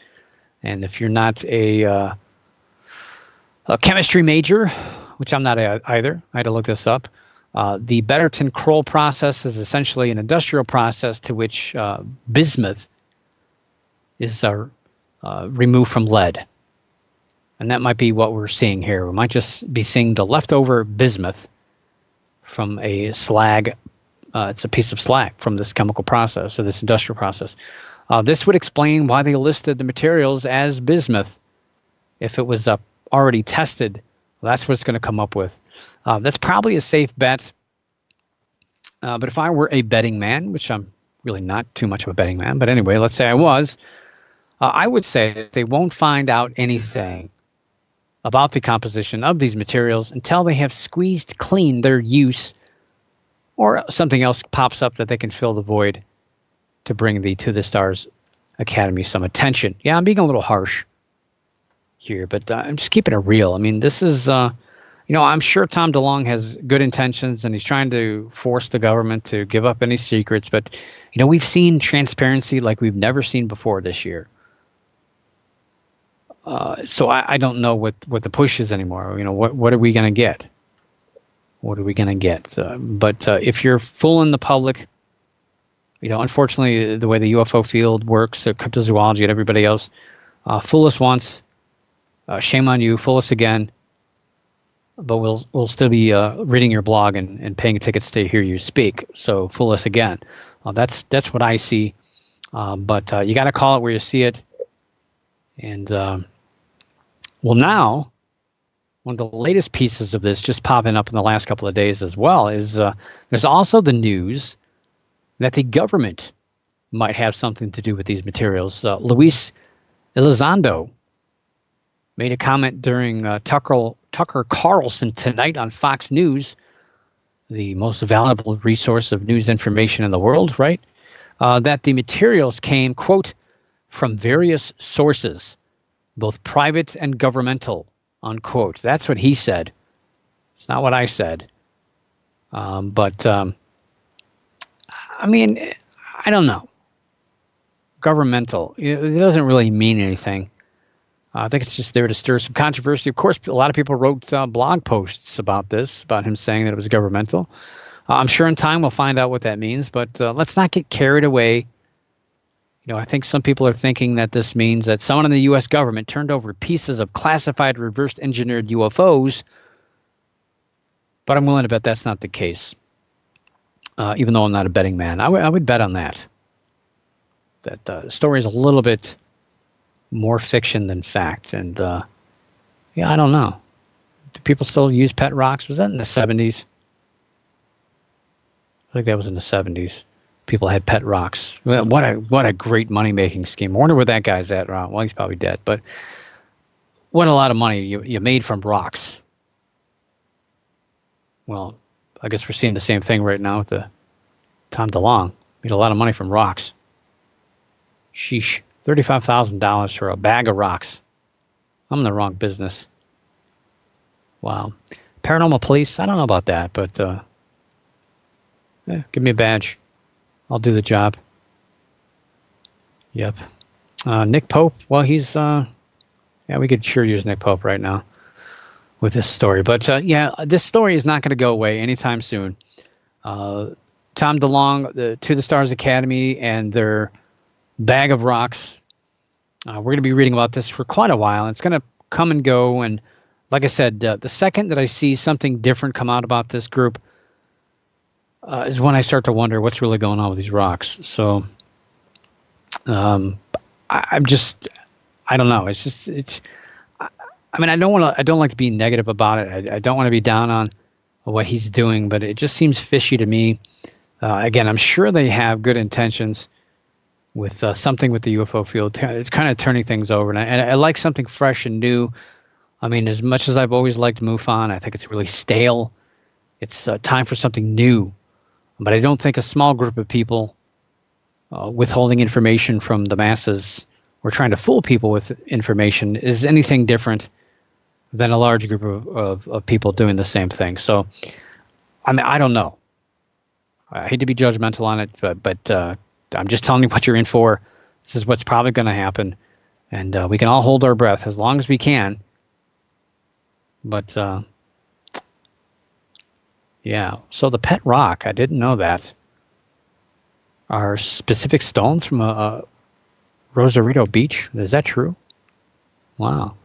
And if you're not a chemistry major, which I'm not either, I had to look this up, the Betterton-Kroll process is essentially an industrial process to which bismuth is removed from lead. And that might be what we're seeing here. We might just be seeing the leftover bismuth from a slag. It's a piece of slag from this chemical process, or this industrial process. This would explain why they listed the materials as bismuth. If it was already tested, well, that's what it's going to come up with. That's probably a safe bet. But if I were a betting man, which I'm really not too much of a betting man, but anyway, let's say I was, I would say that they won't find out anything about the composition of these materials until they have squeezed clean their use or something else pops up that they can fill the void to bring the To the Stars Academy some attention. Yeah, I'm being a little harsh here, but I'm just keeping it real. I mean, this is, I'm sure Tom DeLonge has good intentions and he's trying to force the government to give up any secrets, but, we've seen transparency like we've never seen before this year. So I don't know what the push is anymore. What are we going to get? What are we going to get? But if you're fooling the public, unfortunately, the way the UFO field works, cryptozoology and everybody else, fool us once, shame on you, fool us again. But we'll still be reading your blog and paying tickets to hear you speak. So fool us again. That's what I see. But you got to call it where you see it. And now, one of the latest pieces of this just popping up in the last couple of days as well is there's also the news that the government might have something to do with these materials. Luis Elizondo made a comment during Tucker Carlson tonight on Fox News, the most valuable resource of news information in the world, right? That the materials came, quote, from various sources, both private and governmental, unquote. That's what he said. It's not what I said. But I mean, I don't know. Governmental. It doesn't really mean anything. I think it's just there to stir some controversy. Of course, a lot of people wrote blog posts about this, about him saying that it was governmental. I'm sure in time we'll find out what that means, but let's not get carried away. I think some people are thinking that this means that someone in the U.S. government turned over pieces of classified reverse engineered UFOs, but I'm willing to bet that's not the case, even though I'm not a betting man. I would bet on that. That the story is a little bit more fiction than fact. And I don't know. Do people still use pet rocks? Was that in the 70s? I think that was in the 70s. People had pet rocks. What a great money-making scheme. I wonder where that guy's at. Well, he's probably dead. But what a lot of money you made from rocks. Well, I guess we're seeing the same thing right now with the Tom DeLonge. Made a lot of money from rocks. Sheesh. $35,000 for a bag of rocks. I'm in the wrong business. Wow. Paranormal police? I don't know about that, but give me a badge. I'll do the job. Yep. Nick Pope. Well, he's... we could sure use Nick Pope right now with this story. But this story is not going to go away anytime soon. Tom DeLonge, the To the Stars Academy, and their bag of rocks. We're going to be reading about this for quite a while. It's going to come and go. And like I said, the second that I see something different come out about this group is when I start to wonder what's really going on with these rocks. So I don't know. I don't like to be negative about it. I don't want to be down on what he's doing, but it just seems fishy to me. Again, I'm sure they have good intentions with something with the UFO field. It's kind of turning things over. And I like something fresh and new. I mean, as much as I've always liked MUFON, I think it's really stale. It's time for something new. But I don't think a small group of people withholding information from the masses or trying to fool people with information is anything different than a large group of people doing the same thing. So, I mean, I don't know. I hate to be judgmental on it, but I'm just telling you what you're in for. This is what's probably going to happen. And we can all hold our breath as long as we can. But, so the pet rock, I didn't know that, are specific stones from a Rosarito Beach. Is that true? Wow.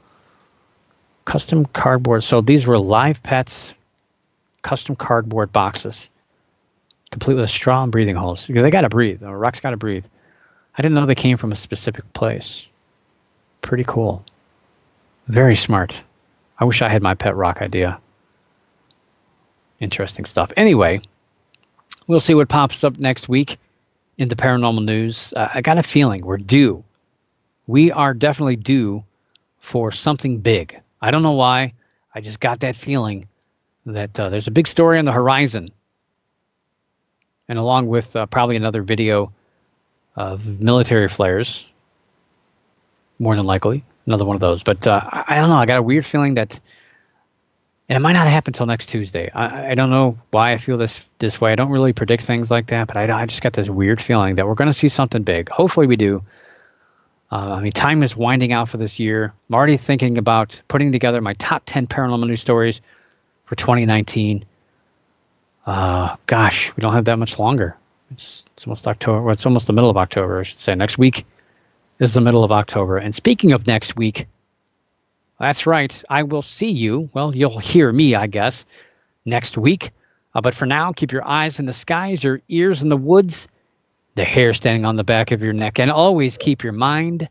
Custom cardboard. So these were live pets, custom cardboard boxes, complete with a straw and breathing holes. They got to breathe. The rocks got to breathe. I didn't know they came from a specific place. Pretty cool. Very smart. I wish I had my pet rock idea. Interesting stuff. Anyway, we'll see what pops up next week in the paranormal news. I got a feeling we're due. We are definitely due for something big. I don't know why. I just got that feeling that there's a big story on the horizon. And along with probably another video of military flares, more than likely, another one of those. But I don't know. I got a weird feeling that, and it might not happen until next Tuesday. I don't know why I feel this way. I don't really predict things like that, but I just got this weird feeling that we're going to see something big. Hopefully we do. I mean, time is winding out for this year. I'm already thinking about putting together my top 10 paranormal news stories for 2019. Gosh, we don't have that much longer. It's almost October. Well, it's almost the middle of October, I should say. Next week is the middle of October. And speaking of next week, that's right. I will see you. Well, you'll hear me, I guess, next week. But for now, keep your eyes in the skies, your ears in the woods, the hair standing on the back of your neck, and always keep your mind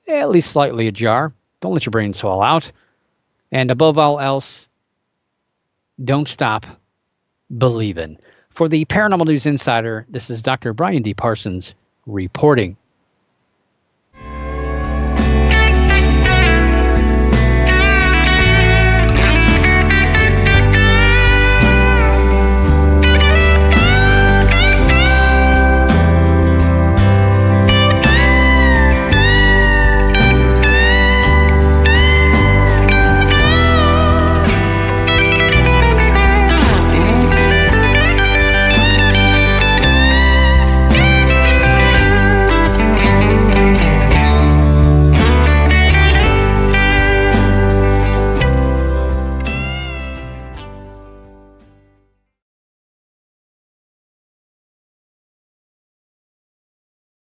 at least slightly ajar. Don't let your brain swell out. And above all else, don't stop believing. For the Paranormal News Insider, this is Dr. Brian D. Parsons reporting.